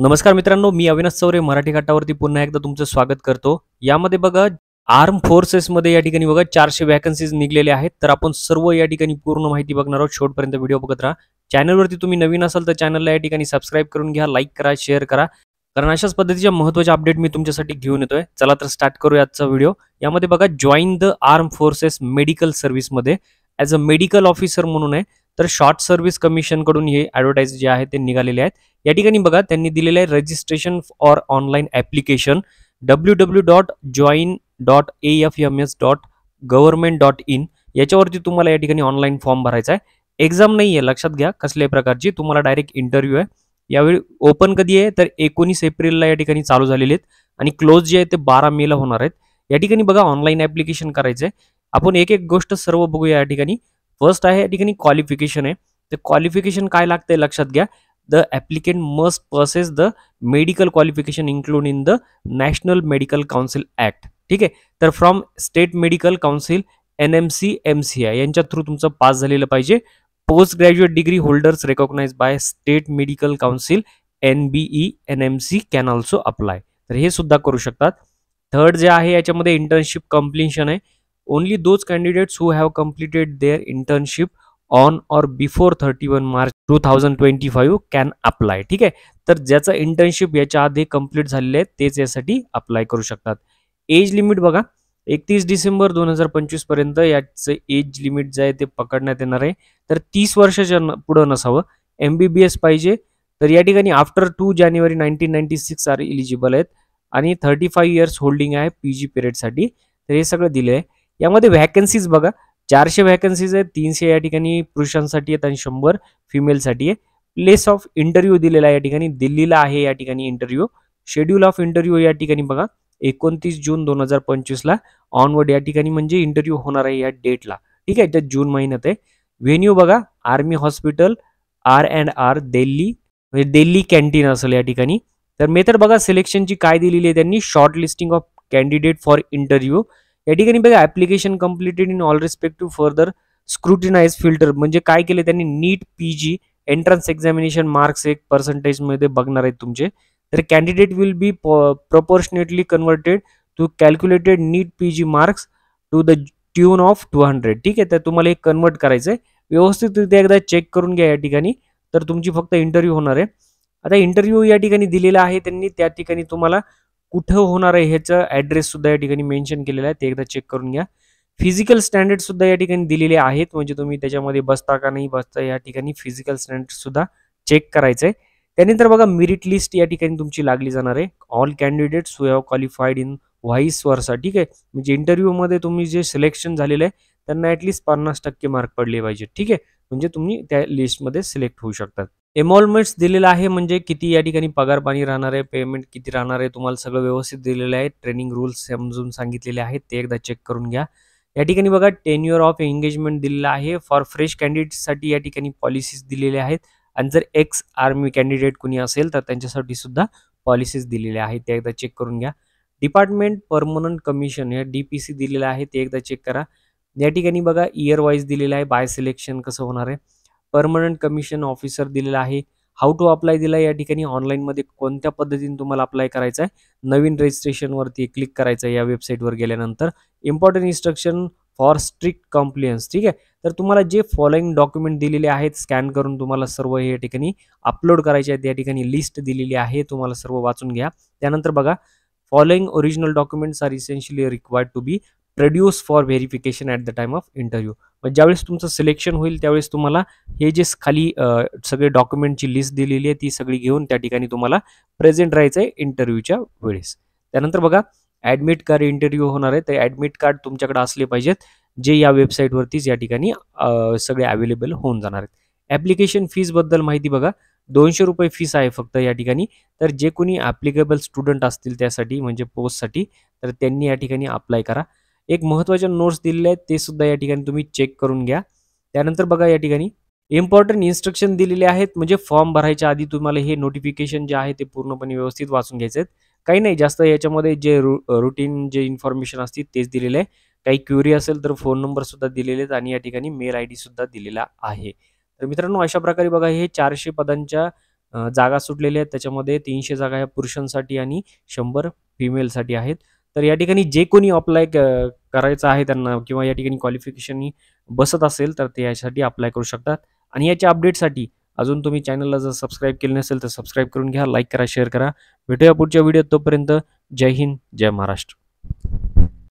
नमस्कार मित्रांनो, मी अविनाश चौरे मराठी घाटावरती पुन्हा एकदा तुमचं स्वागत करतो. यामध्ये बघा आर्म फोर्सेसमध्ये या ठिकाणी बघा 400 व्हॅकन्सीज निघलेले आहेत. तर आपण सर्व या ठिकाणी पूर्ण माहिती बघणार आहोत. शेवटपर्यंत व्हिडिओ बघत राहा. चॅनलवरती तुम्ही नवीन असाल तर चॅनलला या ठिकाणी सबस्क्राईब करून घ्या, लाईक करा, शेअर करा. कारण अशाच पद्धतीच्या महत्त्वाच्या अपडेट मी तुमच्यासाठी घेऊन येतोय. चला तर स्टार्ट करूया आजचा व्हिडिओ. यामध्ये बघा join the arm forces medical सर्व्हिसमध्ये ॲज अ मेडिकल ऑफिसर म्हणून आहे. तर शॉर्ट सर्व्हिस कमिशन कडून हे ॲडव्हर्टाईज जे आहे ते निघालेले आहेत. या ठिकाणी बघा त्यांनी दिलेलं आहे registration for online application www.join.afms.government.in याच्यावरती तुम्हाला या ठिकाणी ऑनलाईन फॉर्म भरायचा आहे. एक्झाम नाही आहे, लक्षात घ्या कसल्याही प्रकारची. तुम्हाला डायरेक्ट इंटरव्ह्यू आहे. यावेळी ओपन कधी आहे तर 19 एप्रिलला या ठिकाणी चालू झालेले आहेत आणि क्लोज जे आहे ते 12 मेला होणार आहेत. या ठिकाणी बघा ऑनलाईन ॲप्लिकेशन करायचं आहे. आपण एक एक गोष्ट सर्व बघूया या ठिकाणी. फर्स्ट आहे या ठिकाणी क्वालिफिकेशन आहे. तर क्वालिफिकेशन काय लागतंय लक्षात घ्या. The applicant must possess the medical qualification included in the National Medical Council Act. ठीक आहे. तर from state medical council NMC MCI यांच्या थ्रू तुमचं पास झालेलं पाहिजे. Post graduate degree holders recognize by state medical council NBE NMC can also apply. तर हे सुद्धा करू शकतात. थर्ड जे आहे याच्यामध्ये इंटर्नशिप कम्प्लिशन आहे. Only those candidates who have completed their internship on or before 31 March 2025 can apply. ठीक आहे. तर ज्याचं इंटर्नशिप याच्या आधी कंप्लीट झालेले आहे तेच यासाठी अप्लाय करू शकतात. एज लिमिट बघा 31 डिसेंबर 2025 पर्यंत याचं एज लिमिट जे आहे ते पकडण्यात येणार आहे. तर 30 वर्षाच्या पुढं नसावं. MBBS पाहिजे. तर या ठिकाणी आफ्टर 2 जानेवारी 1996 आर इलिजिबल आहेत आणि 35 इयर्स होल्डिंग आहे PG पिरियडसाठी. तर हे सगळं दिलं आहे. यामध्ये व्हॅकन्सीज बघा 400 व्हॅकन्सीज आहेत. 300 या ठिकाणी पुरुषांसाठी आहेत आणि 100 फिमेलसाठी आहे. प्लेस ऑफ इंटरव्ह्यू दिलेला आहे या ठिकाणी दिल्लीला आहे. या ठिकाणी इंटरव्ह्यू शेड्यूल ऑफ इंटरव्ह्यू या ठिकाणी बघा 29 जून 2025 ऑनवर्ड या ठिकाणी म्हणजे इंटरव्ह्यू होणार आहे या डेटला. ठीक आहे. तर जून महिन्यात आहे. व्हेन्यू बघा आर्मी हॉस्पिटल R&R दिल्ली म्हणजे दिल्ली कॅन्टीन असेल या ठिकाणी. तर मेथड बघा सिलेक्शनची काय दिलेली आहे त्यांनी short listing of candidate for interview. या ठिकाणी बघा application completed in all respective further scrutinize filter म्हणजे काय केले त्यांनी NEET PG entrance examination marks 1% मध्ये बघणार आहेत तुमचे. तर candidate will be proportionately converted to calculated NEET PG marks to the tune of 200. ठीक आहे. तर तुम्हाला हे कन्वर्ट करायचं आहे. व्यवस्थितरित्या एकदा चेक करून घ्या या ठिकाणी. तर तुमची फक्त इंटरव्ह्यू होणार आहे. आता इंटरव्ह्यू या ठिकाणी दिलेला आहे त्यांनी. त्या ठिकाणी तुम्हाला कुठं होणार आहे ह्याचं ॲड्रेस सुद्धा या ठिकाणी मेन्शन केलेला आहे. ते एकदा चेक करून घ्या. फिजिकल स्टँडर्ड सुद्धा या ठिकाणी दिलेले आहेत. म्हणजे तुम्ही त्याच्यामध्ये बसता का नाही बसता या ठिकाणी फिजिकल स्टँडर्ड सुद्धा चेक करायचं आहे. त्यानंतर बघा मेरिट लिस्ट या ठिकाणी तुमची लागली जाणार आहे. All candidates who have qualified in vice versa. ठीक आहे. म्हणजे इंटरव्ह्यूमध्ये तुम्ही जे सिलेक्शन झालेलं आहे त्यांना ॲटलिस्ट 50% मार्क पडले पाहिजे. ठीक आहे. म्हणजे तुम्ही त्या लिस्टमध्ये सिलेक्ट होऊ शकतात. एमॉलमेंट्स दिलेला आहे म्हणजे किती या ठिकाणी पगार पाणी राहणार आहे, पेमेंट किती राहणार आहे, तुम्हाला सगळं व्यवस्थित दिलेलं आहे. ट्रेनिंग रूल्स समजून सांगितलेले आहेत ते एकदा चेक करून घ्या. या ठिकाणी बघा टेन्युअर ऑफ एंगेजमेंट दिलेला आहे. फॉर फ्रेश कॅन्डिडेटसाठी या ठिकाणी पॉलिसीज दिलेल्या आहेत आणि जर एक्स आर्मी कॅन्डिडेट कोणी असेल तर त्यांच्यासाठी सुद्धा पॉलिसीज दिलेल्या आहेत. ते एकदा चेक करून घ्या. डिपार्टमेंट परमनंट कमिशन या DPC दिलेलं आहे ते एकदा चेक करा. या ठिकाणी बघा इयर वाईज दिलेलं आहे. बाय सिलेक्शन कसं होणार आहे. परमनंट कमिशन ऑफिसर दिलेला आहे. हाऊ टू अप्लाय दिला आहे. या ठिकाणी ऑनलाईनमध्ये कोणत्या पद्धतीने तुम्हाला अप्लाय करायचं आहे. नवीन रजिस्ट्रेशनवरती क्लिक करायचं आहे या वेबसाईटवर गेल्यानंतर. Important instruction for strict compliance. ठीक आहे. तर तुम्हाला जे फॉलोइंग डॉक्युमेंट दिलेले आहेत स्कॅन करून तुम्हाला सर्व हे या ठिकाणी अपलोड करायचे आहेत. या ठिकाणी लिस्ट दिलेली आहे. तुम्हाला सर्व वाचून घ्या. त्यानंतर बघा following original documents are essentially required to be produce for verification at the time of interview. मग ज्यावेळेस तुमचं सिलेक्शन होईल त्यावेळेस तुम्हाला हे जे खाली सगळे डॉक्युमेंटची लिस्ट दिलेली आहे ती सगळी घेऊन त्या ठिकाणी तुम्हाला प्रेझेंट राहायचं आहे इंटरव्ह्यूच्या वेळेस. त्यानंतर बघा ॲडमिट कार्ड इंटरव्ह्यू होणार आहे. तर ॲडमिट कार्ड तुमच्याकडे असले पाहिजेत जे या वेबसाईटवरतीच या ठिकाणी सगळे अवेलेबल होऊन जाणार आहेत. ॲप्लिकेशन फीजबद्दल माहिती बघा 200 रुपये फीस आहे फक्त या ठिकाणी. तर जे कोणी ॲप्लिकेबल स्टुडंट असतील त्यासाठी म्हणजे पोस्टसाठी तर त्यांनी या ठिकाणी अप्लाय करा. एक महत्त्वाच्या नोट्स दिलेले आहेत ते सुद्धा या ठिकाणी तुम्ही चेक करून घ्या. त्यानंतर बघा या ठिकाणी इम्पॉर्टंट इन्स्ट्रक्शन दिलेले आहेत म्हणजे फॉर्म भरायच्या आधी तुम्हाला हे नोटिफिकेशन जे आहे ते पूर्णपणे व्यवस्थित वाचून घ्यायचे आहेत. काही नाही जास्त याच्यामध्ये जे रुटीन जे इन्फॉर्मेशन असतील तेच दिलेले आहे. काही क्वेरी असेल तर फोन नंबर सुद्धा दिलेले आहेत आणि या ठिकाणी मेल ID सुद्धा दिलेला आहे. तर मित्रांनो अशा प्रकारे बघा हे 400 पदांच्या जागा सुटलेल्या आहेत. त्याच्यामध्ये 300 जागा ह्या पुरुषांसाठी आणि 100 फिमेलसाठी आहेत. तर या ठिकाणी जे कोणी अप्लाय करायचं आहे त्यांना किंवा या ठिकाणी क्वालिफिकेशन बसत असेल तर ते यासाठी अप्लाय करू शकतात. आणि याच्या अपडेटसाठी अजून तुम्ही चॅनलला जर सबस्क्राईब केलं नसेल तर सबस्क्राईब करून घ्या, लाईक करा, शेअर करा. भेटूया पुढच्या व्हिडिओत. तोपर्यंत जय हिंद, जय महाराष्ट्र.